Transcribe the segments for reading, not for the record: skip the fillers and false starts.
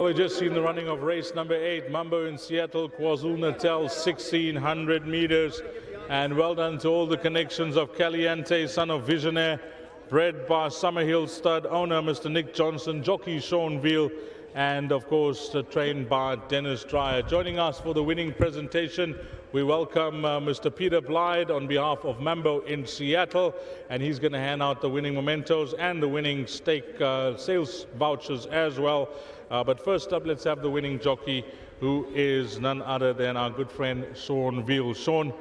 We've just seen the running of race number 8, Mambo in Seattle, KwaZulu-Natal, 1600 meters. And well done to all the connections of Caliente, son of Visionaire, bred by Summerhill stud owner, Mr. Nick Johnson, jockey Sean Veal, and of course trained by Dennis Dreyer. Joining us for the winning presentation, we welcome Mr. Peter Blythe on behalf of Mambo in Seattle, and he's going to hand out the winning mementos and the winning stake sales vouchers as well. But first up, let's have the winning jockey, who is none other than our good friend Sean Veal. Sean,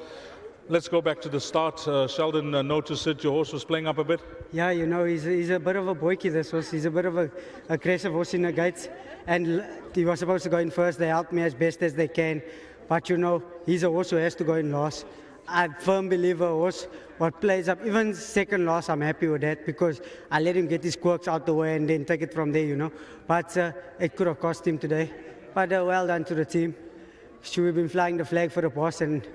let's go back to the start. Sheldon noticed it. Your horse was playing up a bit. Yeah, you know, he's a bit of a boykie, this horse. He's a bit of a aggressive horse in the gates. And he was supposed to go in first. They helped me as best as they can. But, you know, he's a horse who has to go in last. I'm a firm believer horse what plays up. Even second last, I'm happy with that because I let him get his quirks out the way and then take it from there, you know. But it could have cost him today. But well done to the team. We've been flying the flag for the boss, and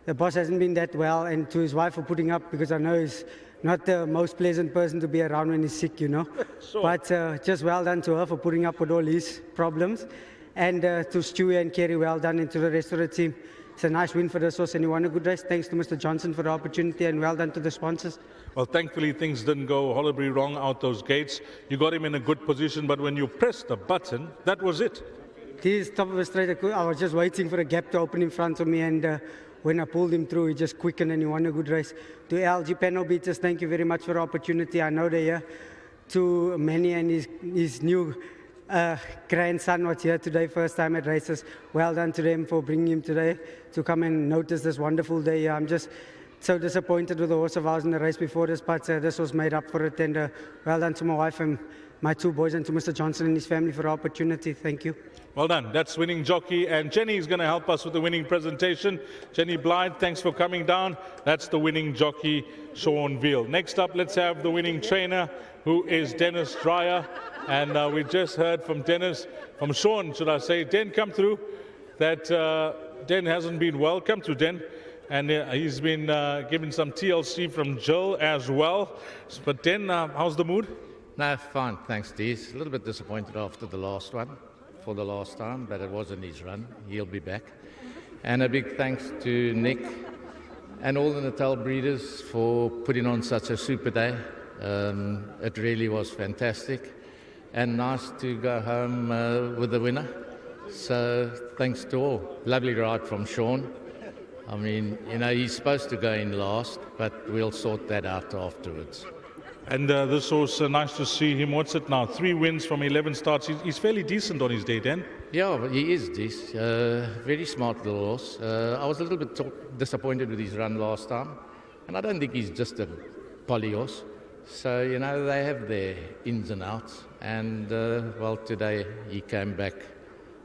the boss hasn't been that well, and to his wife for putting up, because I know he's not the most pleasant person to be around when he's sick, you know. Sure. But just well done to her for putting up with all these problems. And to Stewie and Kerry, well done, and to the rest of the team. It's a nice win for this horse, and he won a good race. Thanks to Mr. Johnson for the opportunity, and well done to the sponsors. Well, thankfully, things didn't go horribly wrong out those gates. You got him in a good position, but when you pressed the button, that was it. He's top of the straight. I was just waiting for a gap to open in front of me, and when I pulled him through, he just quickened and he won a good race. To LG panel beaters, thank you very much for the opportunity. I know they're here. To Manny and his new grandson was here today, first time at races. Well done to them for bringing him today to come and notice this wonderful day. I'm just so disappointed with the horse of ours in the race before this, but this was made up for it. And well done to my wife and my two boys, and to Mr. Johnson and his family for the opportunity. Thank you. Well done. That's winning jockey. And Jenny is going to help us with the winning presentation. Jenny Blythe, thanks for coming down. That's the winning jockey, Sean Veal. Next up, let's have the winning trainer, who is Dennis Dreyer. And we just heard from Dennis, from Sean, should I say. Den, come through. That Den hasn't been well. Come through, Den. And he's been given some TLC from Jill as well. But Den, how's the mood? No, fine, thanks, Dees. A little bit disappointed after the last one, for the last time, but it wasn't his run. He'll be back. And a big thanks to Nick and all the Natal breeders for putting on such a super day. It really was fantastic. And nice to go home with the winner. So thanks to all. Lovely ride from Sean. I mean, you know, he's supposed to go in last, but we'll sort that out afterwards. And this horse, nice to see him. What's it now? 3 wins from 11 starts. He's fairly decent on his day, Dan. Yeah, but he is this. Very smart little horse. I was a little bit disappointed with his run last time. And I don't think he's just a poly horse. So, you know, they have their ins and outs. And, well, today he came back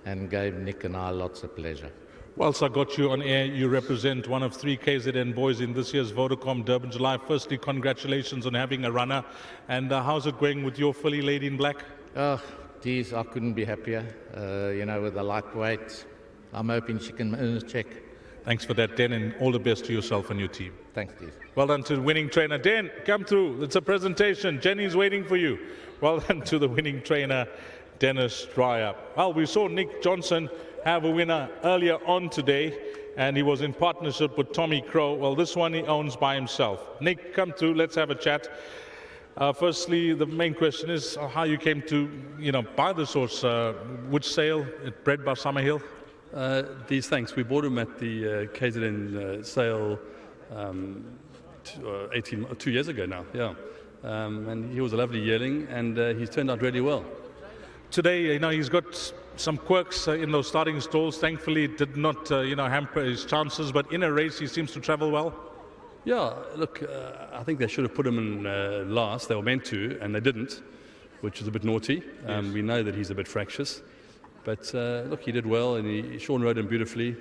and gave Nick and I lots of pleasure. Whilst I got you on air, you represent one of 3 KZN boys in this year's Vodacom Durban July. Firstly, congratulations on having a runner. And how's it going with your filly Lady in Black? Oh, geez, I couldn't be happier. You know, with the lightweight, I'm hoping she can earn a check. Thanks for that, Dan, and all the best to yourself and your team. Thanks, Steve. Well done to the winning trainer. Dan, come through. It's a presentation. Jenny's waiting for you. Well done to the winning trainer, Dennis Dreyer. Well, we saw Nick Johnson have a winner earlier on today, and he was in partnership with Tommy Crow. Well, this one he owns by himself. Nick, come through. Let's have a chat. Firstly, the main question is how you came to, buy this horse. Which sale? Bred by Summerhill? These thanks. We bought him at the KZN sale 2 years ago now. Yeah, and he was a lovely yearling, and he's turned out really well. Today, he's got some quirks in those starting stalls. Thankfully, it did not, hamper his chances. But in a race, he seems to travel well. Yeah, look, I think they should have put him in last. They were meant to, and they didn't, which was a bit naughty. Yes. We know that he's a bit fractious. But look, he did well, and Sean rode him beautifully.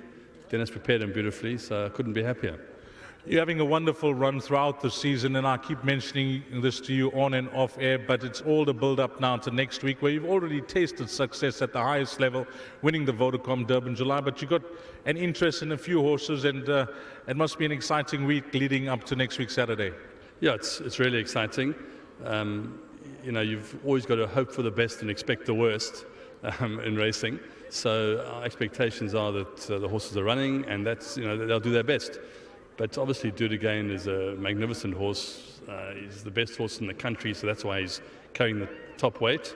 Dennis prepared him beautifully, so I couldn't be happier. You're having a wonderful run throughout the season, and I keep mentioning this to you on and off air, but it's all the build-up now to next week, where you've already tasted success at the highest level, winning the Vodacom Durban July, but you've got an interest in a few horses, and it must be an exciting week leading up to next week, Saturday. Yeah, it's really exciting. You've always got to hope for the best and expect the worst. in racing. So our expectations are that the horses are running, and that's, they'll do their best. But obviously, Do It Again is a magnificent horse. He's the best horse in the country, so that's why he's carrying the top weight.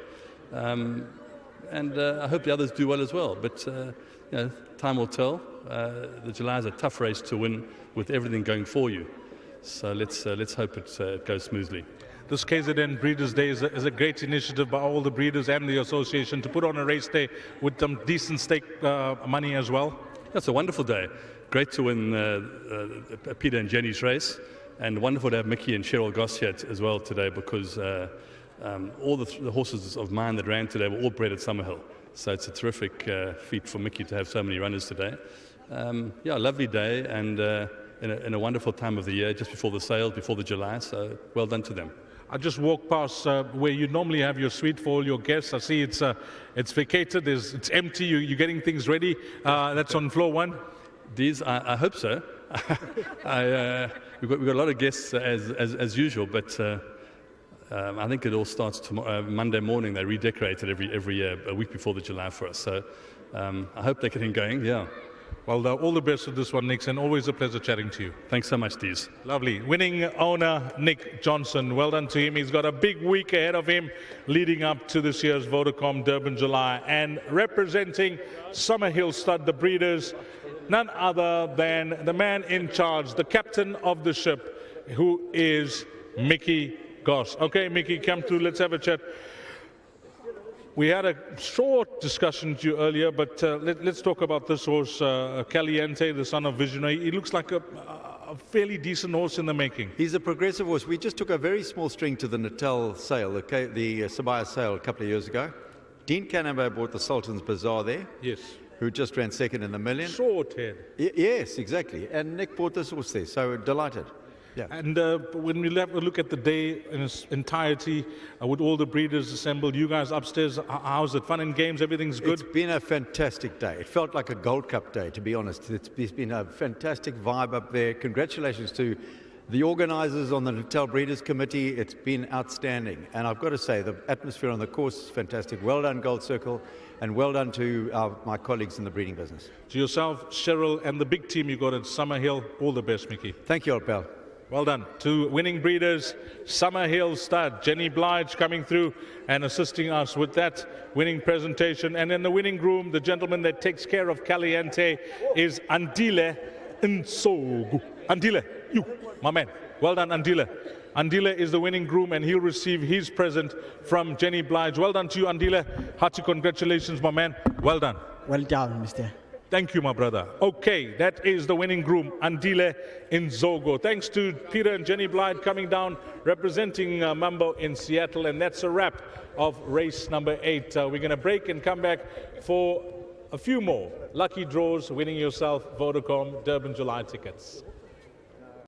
And I hope the others do well as well. But time will tell. The July is a tough race to win with everything going for you. So let's hope it goes smoothly. This KZN Breeders' Day is a great initiative by all the breeders and the association to put on a race day with some decent stake money as well. That's a wonderful day. Great to win Peter and Jenny's race, and wonderful to have Mickey and Cheryl Goss here as well today, because all the horses of mine that ran today were all bred at Summerhill. So it's a terrific feat for Mickey to have so many runners today. A lovely day, and in a wonderful time of the year, just before the sales, before the July. So well done to them. I just walked past where you normally have your suite for all your guests. I see it's vacated, it's empty, you're getting things ready. That's on floor 1. I hope so. We've got a lot of guests as usual, but I think it all starts tomorrow, Monday morning. They redecorate it every year, a week before the July for us. So I hope they're getting going, yeah. Well, all the best with this one, Nick, and always a pleasure chatting to you. Thanks so much, Dees. Lovely. Winning owner, Nick Johnson. Well done to him. He's got a big week ahead of him leading up to this year's Vodacom Durban July. And representing Summerhill Stud, the breeders, none other than the man in charge, the captain of the ship, who is Mickey Goss. Okay, Mickey, come through. Let's have a chat. We had a short discussion to you earlier, but let's talk about this horse, Caliente, the son of Visionary. He looks like a fairly decent horse in the making. He's a progressive horse. We just took a very small string to the Natal sale, the Sabaya sale a couple of years ago. Dean Canamba bought the Sultan's Bazaar there. Yes. Who just ran second in the million. Short head. Yes, exactly. And Nick bought this horse there, so delighted. Yeah. And when we have a look at the day in its entirety, with all the breeders assembled, you guys upstairs, how's it? Fun and games, everything's good? It's been a fantastic day. It felt like a Gold Cup day, to be honest. It's been a fantastic vibe up there. Congratulations to the organisers on the Natal Breeders Committee. It's been outstanding. And I've got to say, the atmosphere on the course is fantastic. Well done, Gold Circle, and well done to my colleagues in the breeding business. To yourself, Cheryl, and the big team you got at Summerhill, all the best, Mickey. Thank you, old pal. Well done. To winning breeders, Summerhill Stud, Jenny Blige coming through and assisting us with that winning presentation. And in the winning groom, the gentleman that takes care of Caliente is Andile Nsogu. Andile, you, my man. Well done, Andile. Andile is the winning groom, and he'll receive his present from Jenny Blige. Well done to you, Andile. Hearty congratulations, my man. Well done. Well done, Mr. Thank you, my brother. Okay, that is the winning groom, Andile Nzogo. Thanks to Peter and Jenny Blythe coming down, representing Mambo in Seattle. And that's a wrap of race number 8. We're going to break and come back for a few more lucky draws, winning yourself Vodacom Durban July tickets.